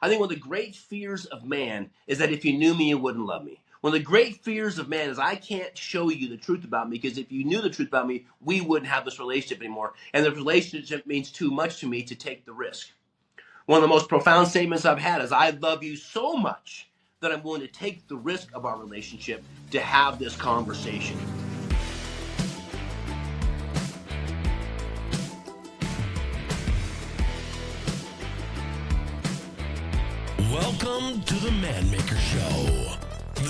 I think one of the great fears of man is that if you knew me, you wouldn't love me. One of the great fears of man is I can't show you the truth about me, because if you knew the truth about me, we wouldn't have this relationship anymore. And the relationship means too much to me to take the risk. One of the most profound statements I've had is I love you so much that I'm willing to take the risk of our relationship to have this conversation. Welcome to the Man Maker Show.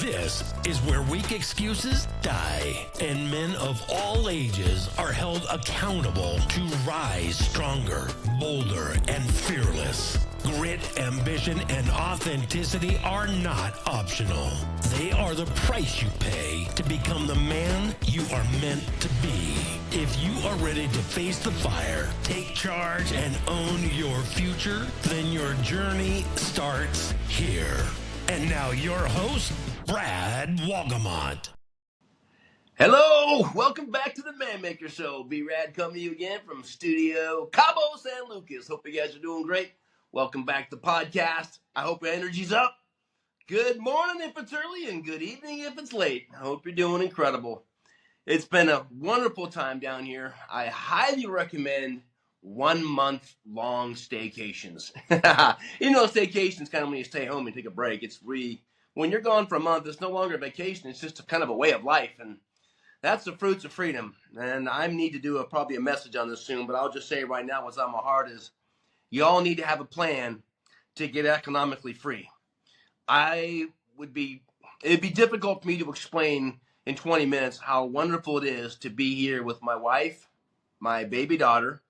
This is where weak excuses die and men of all ages are held accountable to rise stronger, bolder, and fearless. Grit, ambition, and authenticity are not optional. They are the price you pay to become the man you are meant to be. If you are ready to face the fire, take charge, and own your future, then your journey starts here. And now your host, Brad Wolgamott. Hello, welcome back to the Man Maker Show. B-Rad coming to you again from Studio Cabo San Lucas. Hope you guys are doing great. Welcome back to the podcast. I hope your energy's up. Good morning if it's early and good evening if it's late. I hope you're doing incredible. It's been a wonderful time down here. I highly recommend 1 month long staycations. Staycations kind of when you stay home and take a break. It's when you're gone for a month, it's no longer a vacation. It's just a kind of a way of life. And that's the fruits of freedom. And I need to do probably a message on this soon, but I'll just say right now what's on my heart is you all need to have a plan to get economically free. It'd be difficult for me to explain in 20 minutes how wonderful it is to be here with my wife, my baby daughter,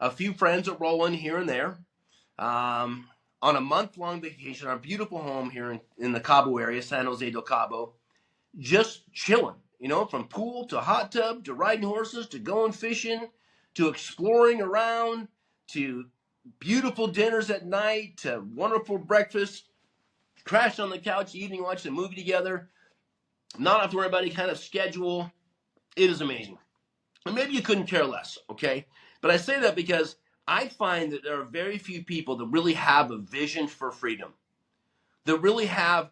a few friends that roll in here and there, on a month-long vacation, our beautiful home here in the Cabo area, San Jose del Cabo, just chilling, from pool to hot tub to riding horses to going fishing to exploring around to beautiful dinners at night to wonderful breakfast, crash on the couch evening, watch a movie together, not have to worry about any kind of schedule. It is amazing. And maybe you couldn't care less, okay? But I say that because I find that there are very few people that really have a vision for freedom, that really have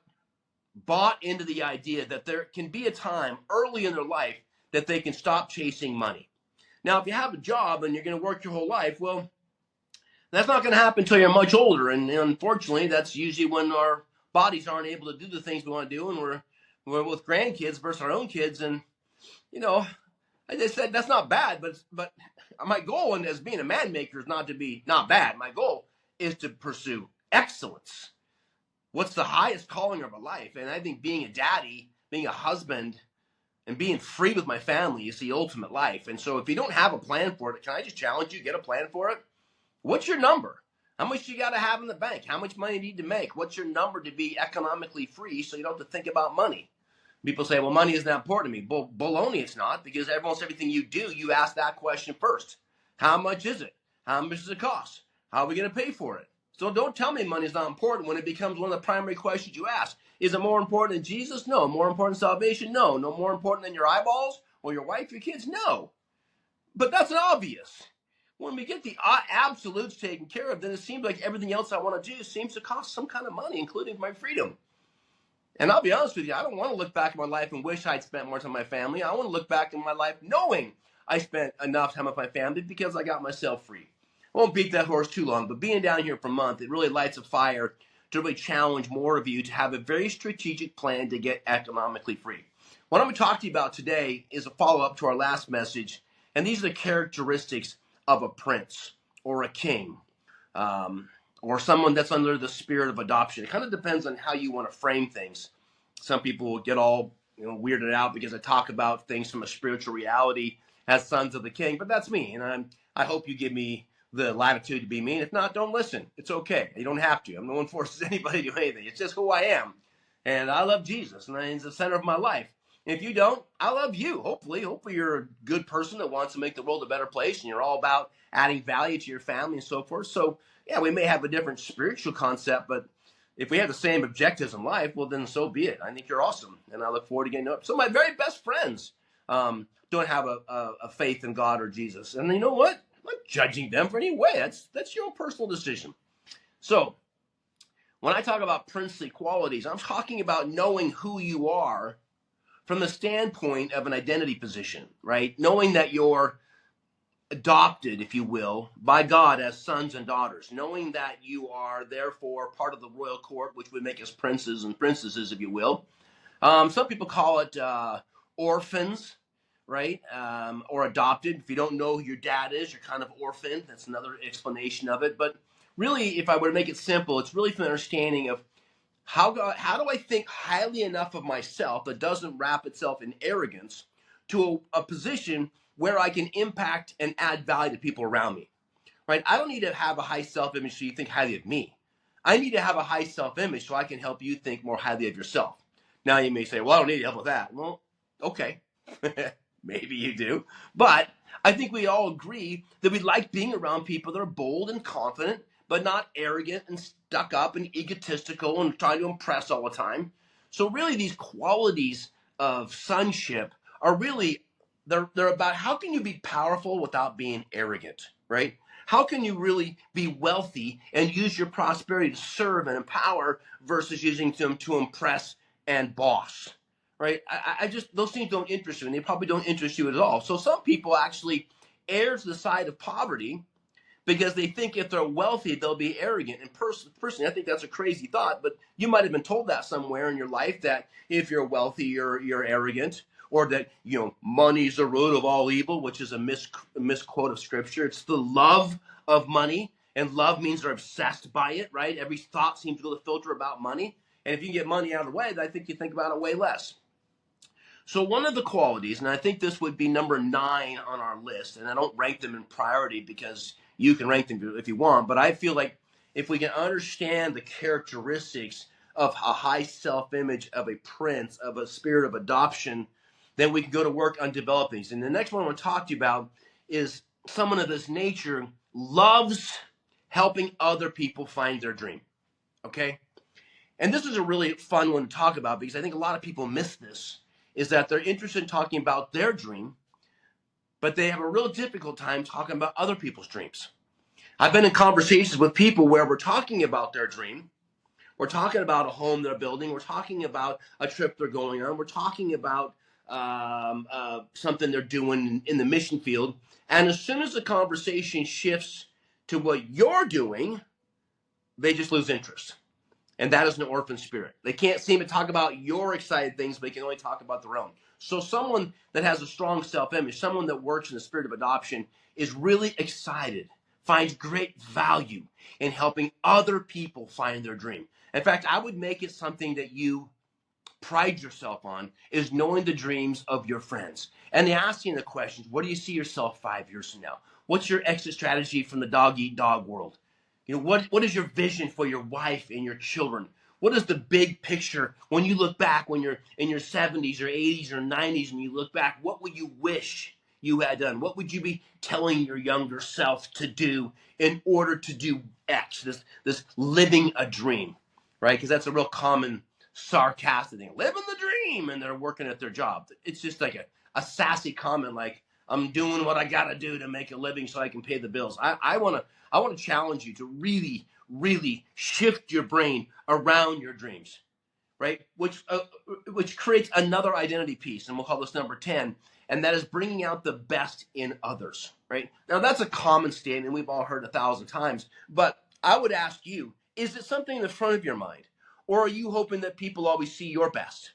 bought into the idea that there can be a time early in their life that they can stop chasing money. Now, if you have a job and you're going to work your whole life, well, that's not going to happen until you're much older. And unfortunately, that's usually when our bodies aren't able to do the things we want to do. And we're with grandkids versus our own kids. And, as I said, that's not bad. But my goal as being a man maker is not bad. My goal is to pursue excellence. What's the highest calling of a life? And I think being a daddy, being a husband, and being free with my family is the ultimate life. And so if you don't have a plan for it, can I just challenge you, get a plan for it? What's your number? How much you got to have in the bank? How much money you need to make? What's your number to be economically free so you don't have to think about money? People say, well, money isn't that important to me. Baloney, it's not, because almost everything you do, you ask that question first. How much is it? How much does it cost? How are we going to pay for it? So don't tell me money is not important when it becomes one of the primary questions you ask. Is it more important than Jesus? No. More important than salvation? No. No more important than your eyeballs or your wife, your kids? No. But that's obvious. When we get the absolutes taken care of, then it seems like everything else I want to do seems to cost some kind of money, including my freedom. And I'll be honest with you, I don't want to look back at my life and wish I'd spent more time with my family. I want to look back in my life knowing I spent enough time with my family because I got myself free. I won't beat that horse too long, but being down here for a month, it really lights a fire to really challenge more of you to have a very strategic plan to get economically free. What I'm going to talk to you about today is a follow-up to our last message, and these are the characteristics of a prince or a king, or someone that's under the spirit of adoption. It kind of depends on how you want to frame things. Some people will get all weirded out because I talk about things from a spiritual reality as sons of the king, but that's me, and I hope you give me the latitude to be me. And if not, don't listen. It's okay. You don't have to. No one forces anybody to do anything. It's just who I am, and I love Jesus, and He's the center of my life. If you don't, I love you. Hopefully you're a good person that wants to make the world a better place, and you're all about adding value to your family and so forth. So, yeah, we may have a different spiritual concept, but if we have the same objectives in life, well, then so be it. I think you're awesome, and I look forward to getting to know. Some of my very best friends don't have a faith in God or Jesus, and you know what? I'm not judging them for any way. That's your own personal decision. So, When I talk about princely qualities, I'm talking about knowing who you are from the standpoint of an identity position, right? Knowing that you're adopted, if you will, by God as sons and daughters, knowing that you are therefore part of the royal court, which would make us princes and princesses, if you will. Some people call it orphans, right? Or adopted. If you don't know who your dad is, you're kind of orphaned. That's another explanation of it. But really, if I were to make it simple, it's really from the understanding of how do I think highly enough of myself that doesn't wrap itself in arrogance to a position where I can impact and add value to people around me, right? I don't need to have a high self-image so you think highly of me. I need to have a high self-image so I can help you think more highly of yourself. Now you may say, well, I don't need help with that. Well, okay. Maybe you do. But I think we all agree that we like being around people that are bold and confident, but not arrogant and stuck up and egotistical and trying to impress all the time. So really these qualities of sonship are really, they're about how can you be powerful without being arrogant, right? How can you really be wealthy and use your prosperity to serve and empower versus using them to impress and boss, right? I just, those things don't interest you, and they probably don't interest you at all. So some people actually err to the side of poverty because they think if they're wealthy, they'll be arrogant. And personally, I think that's a crazy thought, but you might have been told that somewhere in your life that if you're wealthy, you're arrogant, or that, money's the root of all evil, which is a misquote of scripture. It's the love of money, and love means they're obsessed by it, right? Every thought seems to go to filter about money. And if you can get money out of the way, then I think you think about it way less. So one of the qualities, and I think this would be number 9 on our list, and I don't rank them in priority because you can rank them if you want, but I feel like if we can understand the characteristics of a high self-image of a prince, of a spirit of adoption, then we can go to work on developing these. And the next one I want to talk to you about is someone of this nature loves helping other people find their dream, okay? And this is a really fun one to talk about because I think a lot of people miss this, is that they're interested in talking about their dream, but they have a real difficult time talking about other people's dreams. I've been in conversations with people where we're talking about their dream. We're talking about a home they're building. We're talking about a trip they're going on. We're talking about something they're doing in the mission field. And as soon as the conversation shifts to what you're doing, they just lose interest. And that is an orphan spirit. They can't seem to talk about your excited things, but they can only talk about their own. So someone that has a strong self-image, someone that works in the spirit of adoption, is really excited, finds great value in helping other people find their dream. In fact, I would make it something that you pride yourself on, is knowing the dreams of your friends. And they ask you the questions, what do you see yourself 5 years from now? What's your exit strategy from the dog-eat-dog world? What is your vision for your wife and your children? What is the big picture when you look back, when you're in your 70s or 80s or 90s, and you look back, what would you wish you had done? What would you be telling your younger self to do in order to do X, this living a dream, right? Because that's a real common sarcastic thing, living the dream, and they're working at their job. It's just like a sassy comment like, I'm doing what I got to do to make a living so I can pay the bills. I want to challenge you to really, really shift your brain around your dreams, right? Which creates another identity piece, and we'll call this number 10, and that is bringing out the best in others, right? Now, that's a common statement we've all heard 1,000 times, but I would ask you, is it something in the front of your mind, or are you hoping that people always see your best,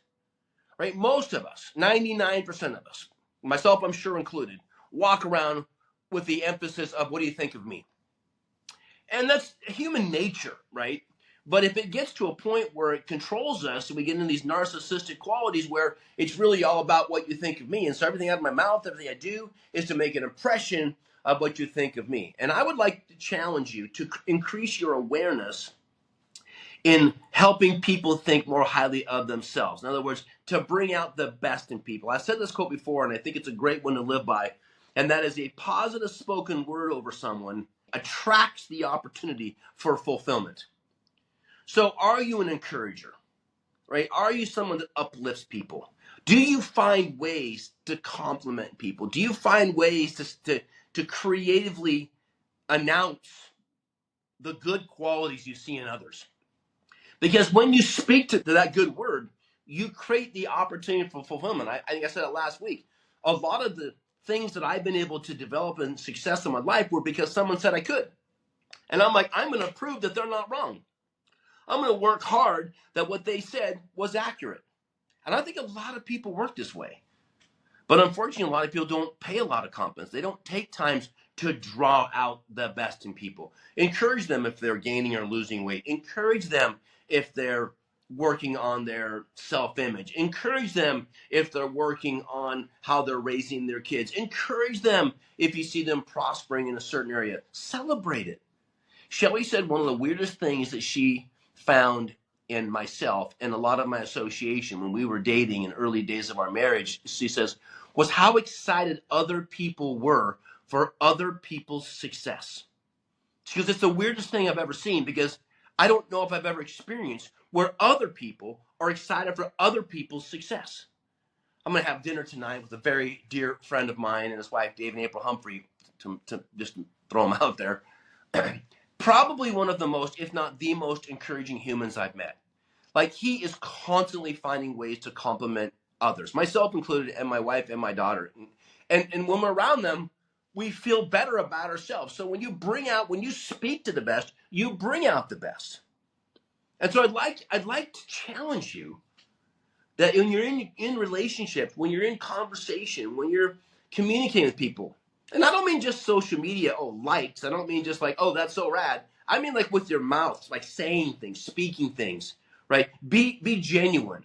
right? Most of us, 99% of us, myself I'm sure included, walk around with the emphasis of what do you think of me? And that's human nature, right? But if it gets to a point where it controls us and we get into these narcissistic qualities where it's really all about what you think of me, and so everything out of my mouth, everything I do is to make an impression of what you think of me. And I would like to challenge you to increase your awareness in helping people think more highly of themselves. In other words, to bring out the best in people. I said this quote before, and I think it's a great one to live by, and that is a positive spoken word over someone attracts the opportunity for fulfillment. So are you an encourager, right? Are you someone that uplifts people? Do you find ways to compliment people? Do you find ways to creatively announce the good qualities you see in others? Because when you speak to that good word, you create the opportunity for fulfillment. I think I said it last week. A lot of the things that I've been able to develop and success in my life were because someone said I could. And I'm like, I'm going to prove that they're not wrong. I'm going to work hard that what they said was accurate. And I think a lot of people work this way. But unfortunately, a lot of people don't pay a lot of confidence. They don't take times to draw out the best in people. Encourage them if they're gaining or losing weight. Encourage them if they're working on their self-image. Encourage them if they're working on how they're raising their kids. Encourage them if you see them prospering in a certain area. Celebrate it. Shelley said one of the weirdest things that she found in myself and a lot of my association when we were dating in early days of our marriage, she says, was how excited other people were for other people's success. She goes, it's the weirdest thing I've ever seen because I don't know if I've ever experienced where other people are excited for other people's success. I'm going to have dinner tonight with a very dear friend of mine and his wife, Dave and April Humphrey, to just throw them out there. Probably one of the most, if not the most encouraging humans I've met. Like, he is constantly finding ways to compliment others, myself included, and my wife and my daughter. And when we're around them, we feel better about ourselves. So when you speak to the best, you bring out the best. And so I'd like to challenge you that when you're in relationships, when you're in conversation, when you're communicating with people, and I don't mean just social media, likes. I don't mean just like, that's so rad. I mean like with your mouth, like saying things, speaking things, right? Be genuine.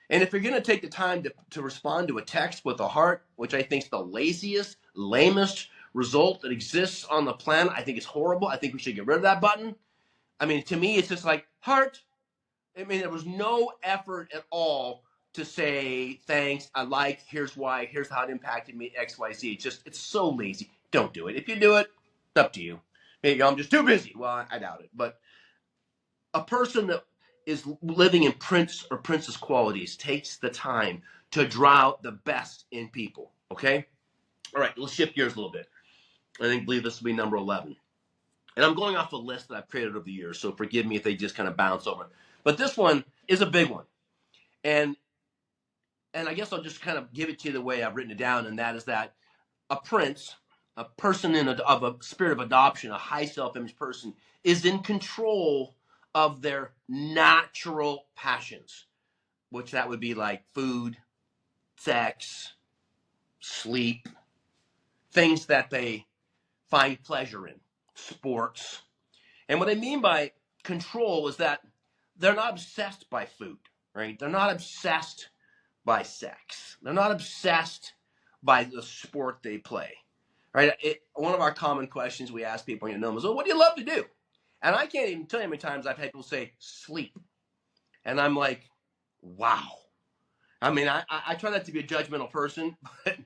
And if you're going to take the time to respond to a text with a heart, which I think is the laziest, lamest result that exists on the planet, I think it's horrible. I think we should get rid of that button. I mean, to me, it's just like heart. I mean, there was no effort at all to say, thanks, I like, here's why, here's how it impacted me, X, Y, Z. It's so lazy. Don't do it. If you do it, it's up to you. Maybe I'm just too busy. Well, I doubt it. But a person that is living in prince or princess qualities takes the time to draw out the best in people, okay? All right, let's shift gears a little bit. believe this will be number 11. And I'm going off a list that I've created over the years, so forgive me if they just kind of bounce over. But this one is a big one. And I guess I'll just kind of give it to you the way I've written it down, and that is that a prince, a person of a spirit of adoption, a high self-image person, is in control of their natural passions, which that would be like food, sex, sleep, things that they find pleasure in, sports. And what I mean by control is that they're not obsessed by food, right? They're not obsessed by sex. They're not obsessed by the sport they play, right? One of our common questions we ask people, is, what do you love to do? And I can't even tell you how many times I've had people say sleep. And I'm like, wow. I mean, I try not to be a judgmental person, but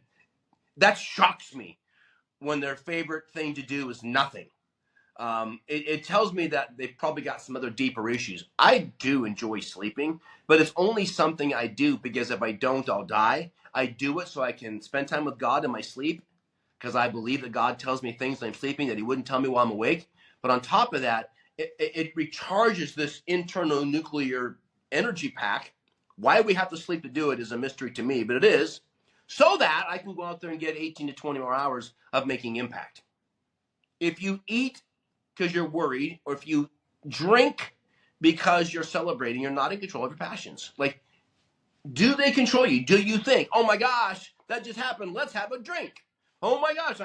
that shocks me when their favorite thing to do is nothing. It tells me that they've probably got some other deeper issues. I do enjoy sleeping, but it's only something I do because if I don't, I'll die. I do it so I can spend time with God in my sleep because I believe that God tells me things when I'm sleeping that he wouldn't tell me while I'm awake. But on top of that, it recharges this internal nuclear energy pack. Why we have to sleep to do it is a mystery to me, but it is, so that I can go out there and get 18 to 20 more hours of making impact. If you eat because you're worried, or if you drink because you're celebrating, you're not in control of your passions. Like, do they control you? Do you think, oh my gosh, that just happened, let's have a drink. Oh my gosh,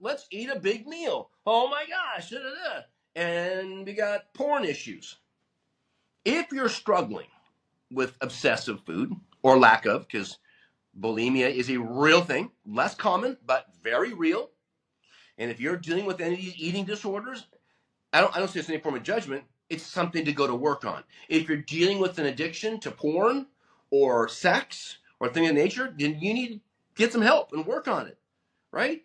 let's eat a big meal. Oh my gosh, da, da, da. And we got porn issues. If you're struggling with obsessive food, or lack of, because bulimia is a real thing, less common, but very real. And if you're dealing with any of these eating disorders, I don't say it's any form of judgment. It's something to go to work on. If you're dealing with an addiction to porn or sex or thing of nature, then you need to get some help and work on it, right?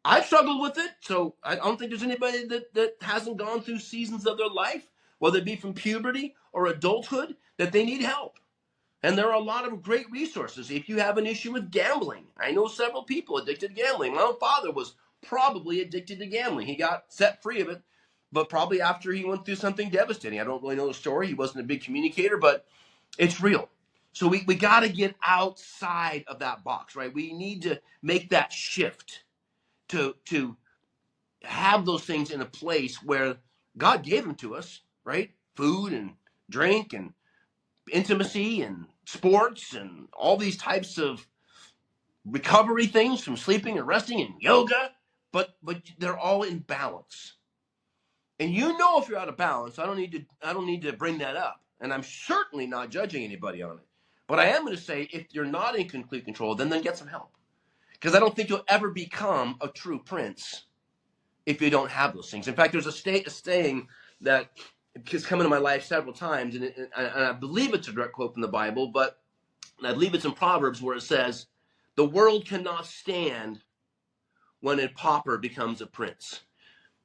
I've struggled with it, so I don't think there's anybody that hasn't gone through seasons of their life, whether it be from puberty or adulthood, that they need help. And there are a lot of great resources. If you have an issue with gambling, I know several people addicted to gambling. My own father was probably addicted to gambling. He got set free of it but probably after he went through something devastating. I don't really know the story. He wasn't a big communicator, but it's real. So we got to get outside of that box, right? We need to make that shift to have those things in a place where God gave them to us, right? Food and drink and intimacy and sports and all these types of recovery things from sleeping and resting and yoga, but they're all in balance. And if you're out of balance, I don't need to bring that up. And I'm certainly not judging anybody on it. But I am going to say, if you're not in complete control, then get some help. Because I don't think you'll ever become a true prince if you don't have those things. In fact, there's a saying that has come into my life several times, and I believe it's a direct quote from the Bible, but I believe it's in Proverbs where it says, "The world cannot stand when a pauper becomes a prince."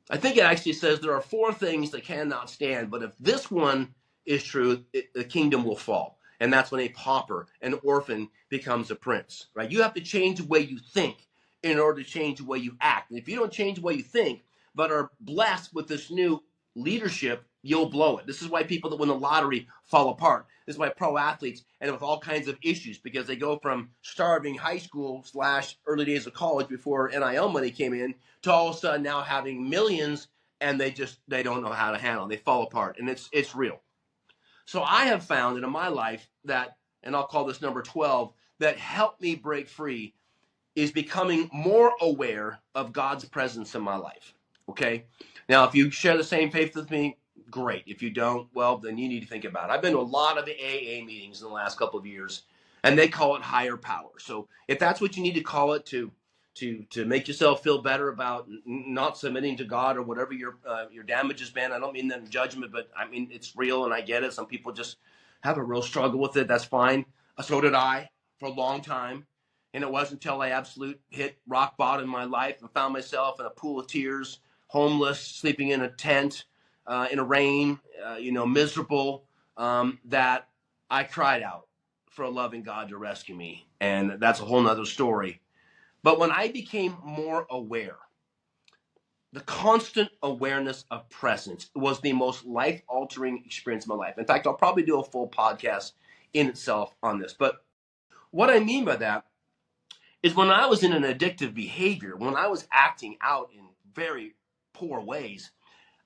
I think it actually says there are 4 things that cannot stand, but if this one is true, the kingdom will fall. And that's when a pauper, an orphan, becomes a prince, right? You have to change the way you think in order to change the way you act. And if you don't change the way you think, but are blessed with this new leadership, you'll blow it. This is why people that win the lottery fall apart. This is why pro athletes end up with all kinds of issues, because they go from starving high school / early days of college before NIL money came in to all of a sudden now having millions, and they don't know how to handle it. They fall apart, and it's real. So I have found that in my life that, and I'll call this number 12, that helped me break free is becoming more aware of God's presence in my life. Okay? Now, if you share the same faith with me, great. If you don't, well, then you need to think about it. I've been to a lot of the AA meetings in the last couple of years, and they call it higher power. So if that's what you need to call it to make yourself feel better about not submitting to God or whatever your damage has been, I don't mean that in judgment, but I mean it's real and I get it. Some people just have a real struggle with it. That's fine. So did I for a long time. And it wasn't until I absolute hit rock bottom in my life and found myself in a pool of tears, homeless, sleeping in a tent, in a rain, miserable, that I cried out for a loving God to rescue me. And that's a whole nother story. But when I became more aware, the constant awareness of presence was the most life-altering experience of my life. In fact, I'll probably do a full podcast in itself on this. But what I mean by that is when I was in an addictive behavior, when I was acting out in very poor ways,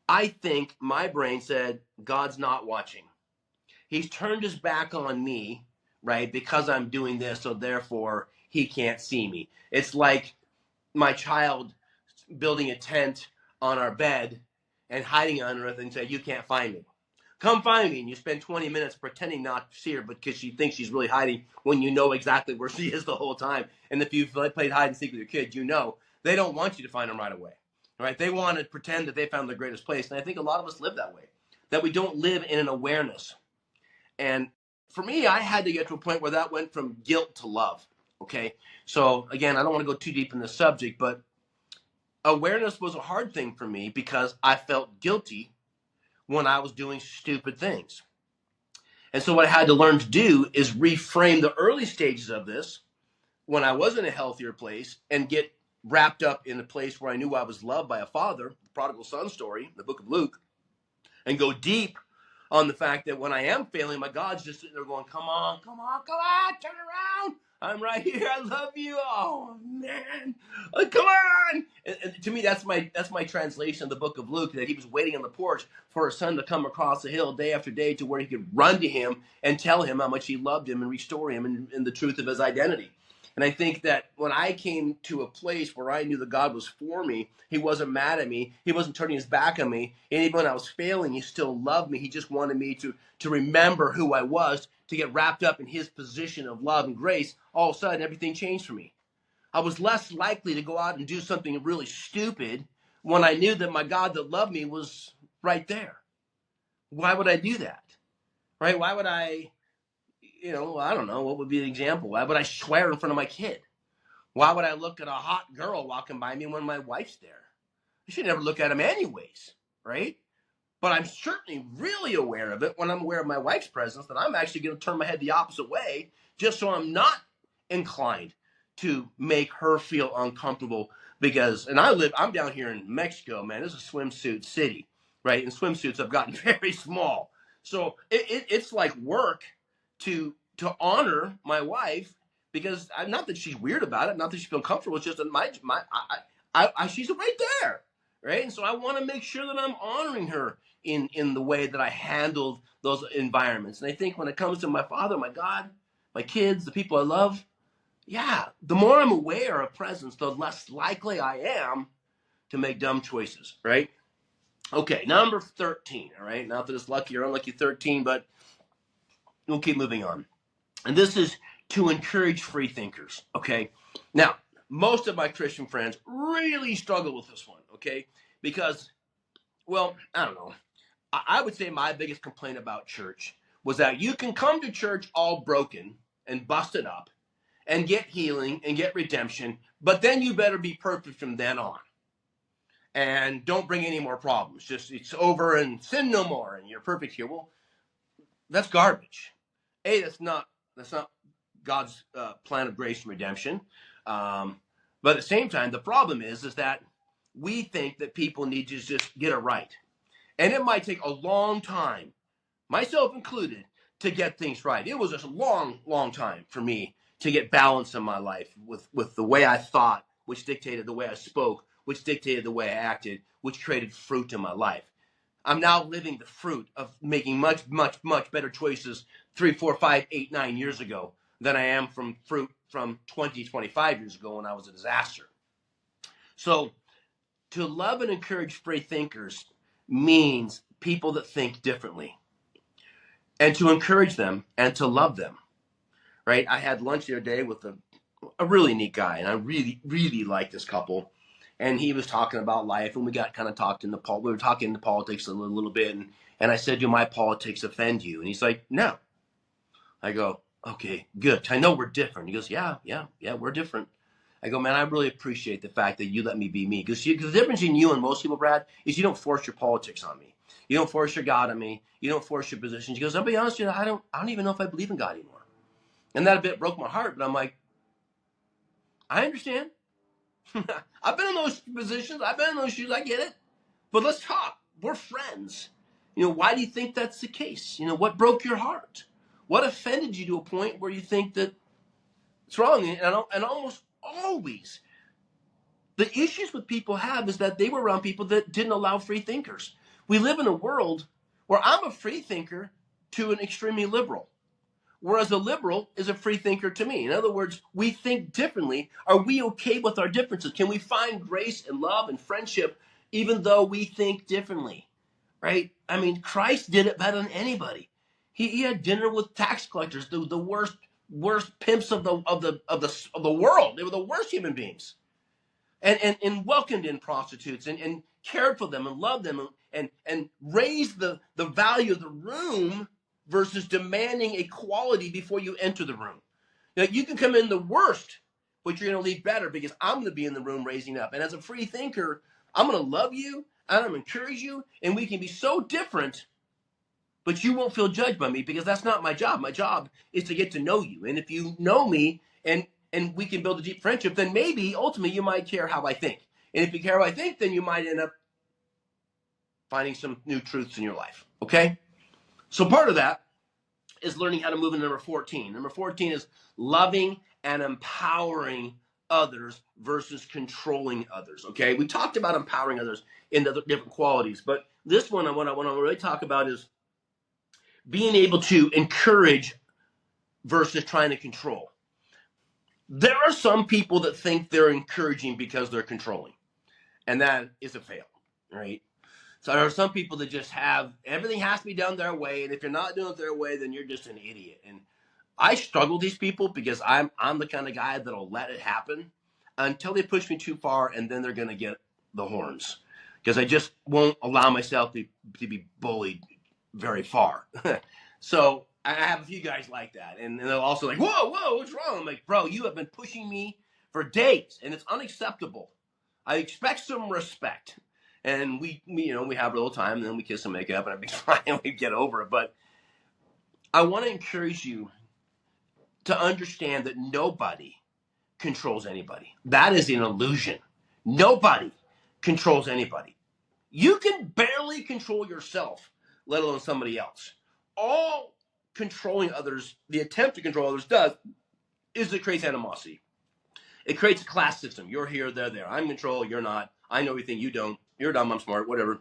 I think my brain said, God's not watching. He's turned his back on me, right, because I'm doing this, so therefore he can't see me. It's like my child building a tent on our bed and hiding under it and say, you can't find me. Come find me. And you spend 20 minutes pretending not to see her because she thinks she's really hiding when you know exactly where she is the whole time. And if you've played hide and seek with your kids, they don't want you to find them right away. Right? They want to pretend that they found the greatest place. And I think a lot of us live that way, that we don't live in an awareness. And for me, I had to get to a point where that went from guilt to love. Okay. So again, I don't want to go too deep in the subject, but awareness was a hard thing for me because I felt guilty when I was doing stupid things. And so what I had to learn to do is reframe the early stages of this when I was in a healthier place and get wrapped up in a place where I knew I was loved by a father, the prodigal son story, the book of Luke, and go deep on the fact that when I am failing, my God's just sitting there going, come on, turn around. I'm right here. I love you. Oh, man. Come on. And to me, that's my translation of the book of Luke, that he was waiting on the porch for his son to come across the hill day after day to where he could run to him and tell him how much he loved him and restore him in the truth of his identity. And I think that when I came to a place where I knew that God was for me, he wasn't mad at me, he wasn't turning his back on me, and even when I was failing, he still loved me. He just wanted me to remember who I was, to get wrapped up in his position of love and grace. All of a sudden, everything changed for me. I was less likely to go out and do something really stupid when I knew that my God that loved me was right there. Why would I do that? Right? Why would I... I don't know, what would be an example? Why would I swear in front of my kid? Why would I look at a hot girl walking by me when my wife's there? I should never look at him anyways, right? But I'm certainly really aware of it when I'm aware of my wife's presence, that I'm actually going to turn my head the opposite way just so I'm not inclined to make her feel uncomfortable because, and I'm down here in Mexico, man, this is swimsuit city. right? And swimsuits have gotten very small. So it's like work to honor my wife, because not that she's weird about it, not that she feels comfortable. It's just that she's right there, right? And so I want to make sure that I'm honoring her in the way that I handled those environments. And I think when it comes to my father, my God, my kids, the people I love, yeah, the more I'm aware of presence, the less likely I am to make dumb choices, right? Okay, number 13, all right? Not that it's lucky or unlucky 13, but we'll keep moving on. And this is to encourage free thinkers, okay? Now, most of my Christian friends really struggle with this one, okay? Because, well, I don't know. I would say my biggest complaint about church was that you can come to church all broken and busted up and get healing and get redemption, but then you better be perfect from then on. And don't bring any more problems. Just it's over and sin no more and you're perfect here. Well, that's garbage. That's not God's plan of grace and redemption. But at the same time, the problem is that we think that people need to just get it right. And it might take a long time, myself included, to get things right. It was a long, long time for me to get balance in my life with the way I thought, which dictated the way I spoke, which dictated the way I acted, which created fruit in my life. I'm now living the fruit of making much, much, much better choices 3, 4, 5, 8, 9 years ago than I am from fruit from 20, 25 years ago when I was a disaster. So to love and encourage free thinkers means people that think differently, and to encourage them and to love them, right? I had lunch the other day with a really neat guy, and I really, really like this couple. And he was talking about life, and we got kind of talked into we were talking into politics a little bit, and I said, do my politics offend you? And he's like, no. I go, okay, good. I know we're different. He goes, yeah, we're different. I go, man, I really appreciate the fact that you let me be me. Because the difference in you and most people, Brad, is you don't force your politics on me. You don't force your God on me. You don't force your positions. He goes, I'll be honest with you, I don't even know if I believe in God anymore. And that a bit broke my heart, but I'm like, I understand. I've been in those positions. I've been in those shoes. I get it. But let's talk. We're friends. Why do you think that's the case? What broke your heart? What offended you to a point where you think that it's wrong? And almost always, the issues with people have is that they were around people that didn't allow free thinkers. We live in a world where I'm a free thinker to an extremely liberal, whereas a liberal is a free thinker to me. In other words, we think differently. Are we okay with our differences? Can we find grace and love and friendship even though we think differently? Right? I mean, Christ did it better than anybody. He had dinner with tax collectors, the worst pimps of the world. They were the worst human beings, and welcomed in prostitutes and cared for them and loved them and raised the value of the room versus demanding equality before you enter the room. Now, you can come in the worst, but you're going to leave better because I'm going to be in the room raising up. And as a free thinker, I'm going to love you and I'm going to encourage you, and we can be so different, but you won't feel judged by me because that's not my job. My job is to get to know you. And if you know me and we can build a deep friendship, then maybe ultimately you might care how I think. And if you care how I think, then you might end up finding some new truths in your life. Okay? So part of that is learning how to move into number 14. Number 14 is loving and empowering others versus controlling others. Okay? We talked about empowering others in the different qualities, but this one I want to really talk about is being able to encourage versus trying to control. There are some people that think they're encouraging because they're controlling, and that is a fail, right? So there are some people that just have everything has to be done their way, and if you're not doing it their way, then you're just an idiot. And I struggle with these people because I'm the kind of guy that'll let it happen until they push me too far, and then they're going to get the horns because I just won't allow myself to be bullied very far. So I have a few guys like that, and they're also like, whoa, what's wrong? I'm like, bro, you have been pushing me for days, and it's unacceptable. I expect some respect. And we have a little time, and then we kiss and make up, and everything's fine, and we get over it. But I want to encourage you to understand that nobody controls anybody. That is an illusion. Nobody controls anybody. You can barely control yourself, let alone somebody else. All controlling others, the attempt to control others does, is it creates animosity. It creates a class system. You're here, they're there. I'm in control, you're not. I know everything, you don't. You're dumb, I'm smart, whatever.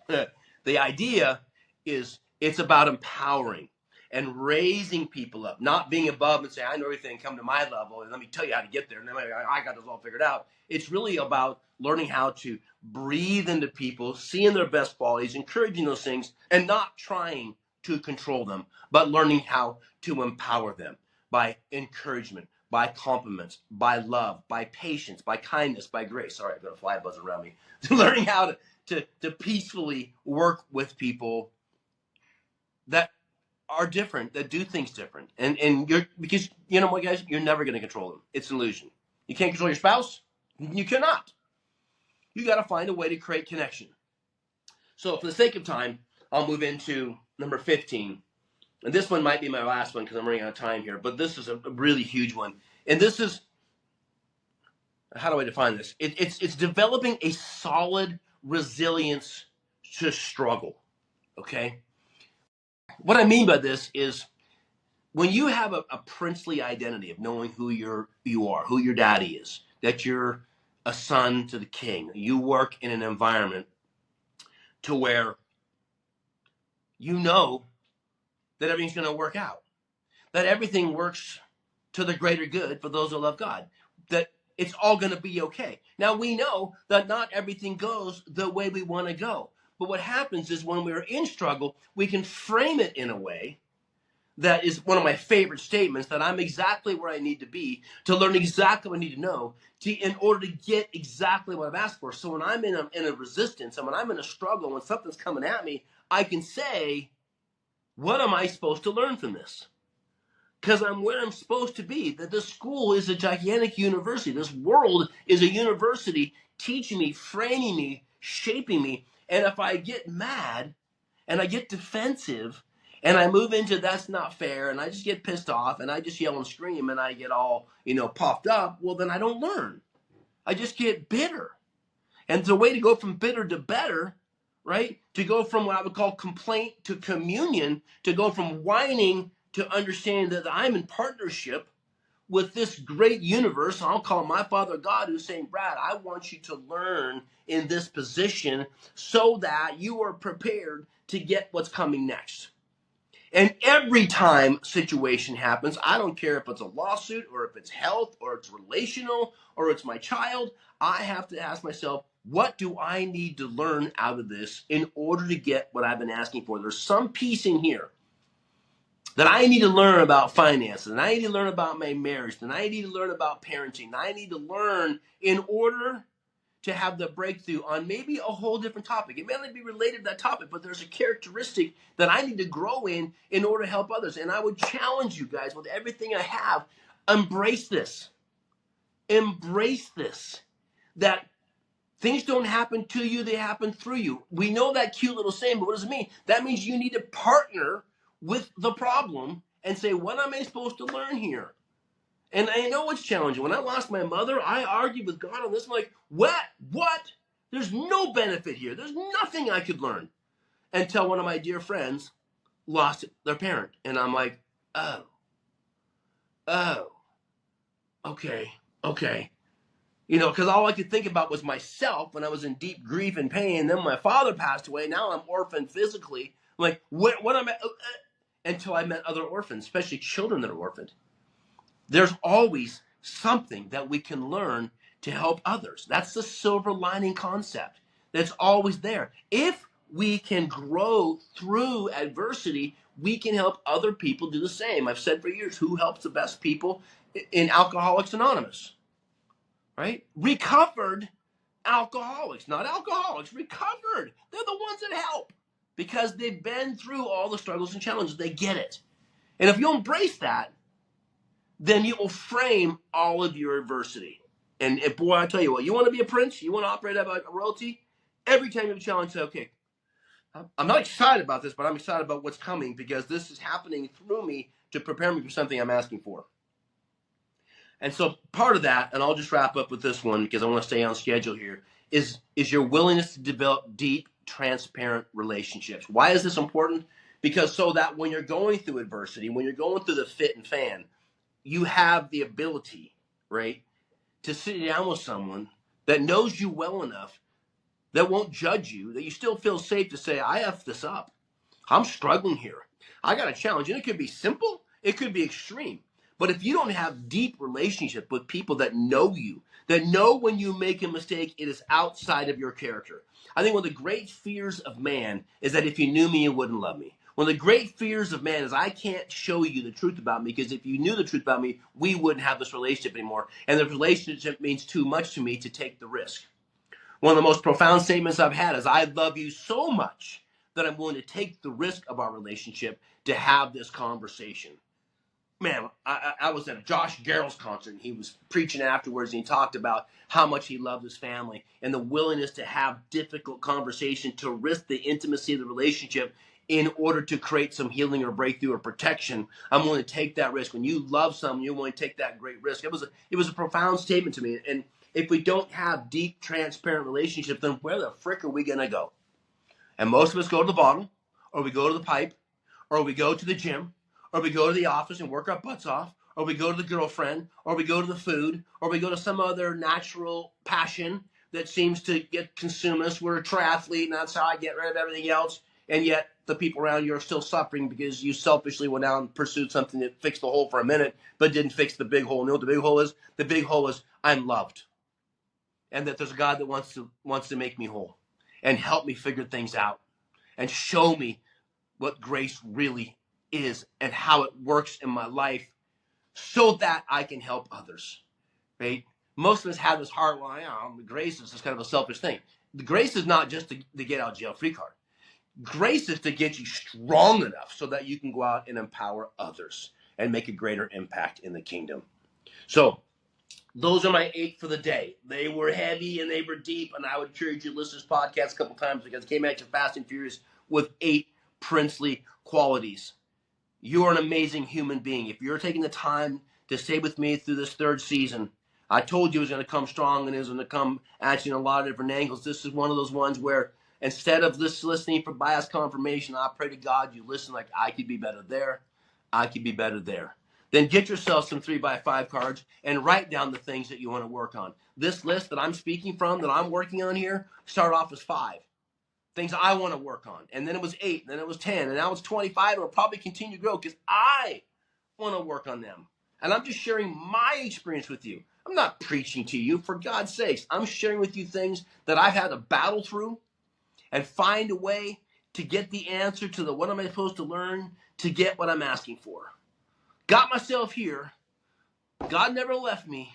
The idea is it's about empowering and raising people up, not being above and say, I know everything, come to my level, and let me tell you how to get there. And then I got this all figured out. It's really about learning how to breathe into people, seeing their best qualities, encouraging those things, and not trying to control them, but learning how to empower them by encouragement, by compliments, by love, by patience, by kindness, by grace. Sorry, I've got a fly buzz around me. Learning how to peacefully work with people that are different, that do things different. And you're, because you know what, guys, you're never going to control them. It's an illusion. You can't control your spouse. You cannot. You got to find a way to create connection. So for the sake of time, I'll move into number 15. And this one might be my last one because I'm running out of time here, but this is a really huge one. And this is, how do I define this? It's developing a solid resilience to struggle. Okay? What I mean by this is when you have a princely identity of knowing who you are, who your daddy is, that you're a son to the king, you work in an environment to where you know that everything's going to work out, that everything works to the greater good for those who love God, that it's all going to be okay. Now, we know that not everything goes the way we want to go. But what happens is when we're in struggle, we can frame it in a way that is one of my favorite statements, that I'm exactly where I need to be to learn exactly what I need to know in order to get exactly what I've asked for. So when I'm in a resistance and when I'm in a struggle, when something's coming at me, I can say, what am I supposed to learn from this? Because I'm where I'm supposed to be. That this school is a gigantic university. This world is a university teaching me, framing me, shaping me. And if I get mad and I get defensive and I move into that's not fair and I just get pissed off and I just yell and scream and I get all, puffed up, well, then I don't learn. I just get bitter. And the way to go from bitter to better, right? To go from what I would call complaint to communion, to go from whining to understand that I'm in partnership with this great universe. I'll call my Father God, who's saying, Brad, I want you to learn in this position so that you are prepared to get what's coming next. And every time situation happens, I don't care if it's a lawsuit or if it's health or it's relational or it's my child, I have to ask myself, what do I need to learn out of this in order to get what I've been asking for? There's some piece in here that I need to learn about finances, and I need to learn about my marriage, and I need to learn about parenting, and I need to learn in order to have the breakthrough on maybe a whole different topic. It may not be related to that topic, but there's a characteristic that I need to grow in order to help others. And I would challenge you guys with everything I have, embrace this. Embrace this. That things don't happen to you, they happen through you. We know that cute little saying, but what does it mean? That means you need to partner with the problem and say, what am I supposed to learn here? And I know it's challenging. When I lost my mother, I argued with God on this. I'm like, what? There's no benefit here. There's nothing I could learn. Until one of my dear friends lost their parent. And I'm like, oh, okay. Because all I could think about was myself when I was in deep grief and pain. Then my father passed away. Now I'm orphaned physically. I'm like, what am I? Until I met other orphans, especially children that are orphaned. There's always something that we can learn to help others. That's the silver lining concept that's always there. If we can grow through adversity, we can help other people do the same. I've said for years, who helps the best people in Alcoholics Anonymous? Right? Recovered alcoholics, not alcoholics, recovered. They're the ones that help because they've been through all the struggles and challenges. They get it. And if you embrace that, then you will frame all of your adversity. And boy, I tell you what, you want to be a prince? You want to operate like a royalty? Every time you have a challenge, say, okay, I'm not excited about this, but I'm excited about what's coming because this is happening through me to prepare me for something I'm asking for. And so part of that, and I'll just wrap up with this one because I want to stay on schedule here, is your willingness to develop deep, transparent relationships. Why is this important? Because so that when you're going through adversity, when you're going through the fit and fan, you have the ability, right, to sit down with someone that knows you well enough, that won't judge you, that you still feel safe to say, I effed this up. I'm struggling here. I got a challenge. And it could be simple, it could be extreme. But if you don't have deep relationship with people that know you, that know when you make a mistake, it is outside of your character. I think one of the great fears of man is that if you knew me, you wouldn't love me. One of the great fears of man is I can't show you the truth about me, because if you knew the truth about me, we wouldn't have this relationship anymore. And the relationship means too much to me to take the risk. One of the most profound statements I've had is, I love you so much that I'm willing to take the risk of our relationship to have this conversation. Man, I was at a Josh Garrell's concert, and he was preaching afterwards, and he talked about how much he loved his family and the willingness to have difficult conversation, to risk the intimacy of the relationship in order to create some healing or breakthrough or protection. I'm willing to take that risk. When you love someone, you're willing to take that great risk. It was a profound statement to me. And if we don't have deep, transparent relationships, then where the frick are we going to go? And most of us go to the bottle, or we go to the pipe, or we go to the gym, or we go to the office and work our butts off, or we go to the girlfriend, or we go to the food, or we go to some other natural passion that seems to consume us. We're a triathlete, and that's how I get rid of everything else. And yet the people around you are still suffering because you selfishly went out and pursued something that fixed the hole for a minute, but didn't fix the big hole. You know what the big hole is? The big hole is, I'm loved. And that there's a God that wants to make me whole and help me figure things out and show me what grace really is and how it works in my life, so that I can help others, right? Most of us have this heart, well, grace is just kind of a selfish thing. The grace is not just to get out of jail free card. Grace is to get you strong enough so that you can go out and empower others and make a greater impact in the kingdom. So those are my 8 for the day. They were heavy and they were deep, and I would encourage you to listen to this podcast a couple times, because it came at you fast and furious with 8 princely qualities. You are an amazing human being. If you're taking the time to stay with me through this 3rd season, I told you it was going to come strong, and it was going to come at you in a lot of different angles. This is one of those ones where instead of listening for biased confirmation, I pray to God you listen like, I could be better there. I could be better there. Then get yourself some 3x5 cards and write down the things that you want to work on. This list that I'm speaking from, that I'm working on here, started off as 5. Things I want to work on. And then it was 8, and then it was 10, and now it's 25. It'll probably continue to grow because I want to work on them. And I'm just sharing my experience with you. I'm not preaching to you, for God's sakes. I'm sharing with you things that I've had to battle through and find a way to get the answer to the what am I supposed to learn to get what I'm asking for. Got myself here. God never left me.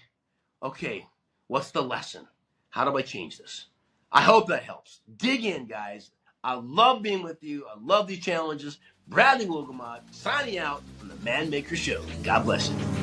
Okay, what's the lesson? How do I change this? I hope that helps. Dig in, guys. I love being with you. I love these challenges. Brad Wolgamott signing out from the Man Maker Show. God bless you.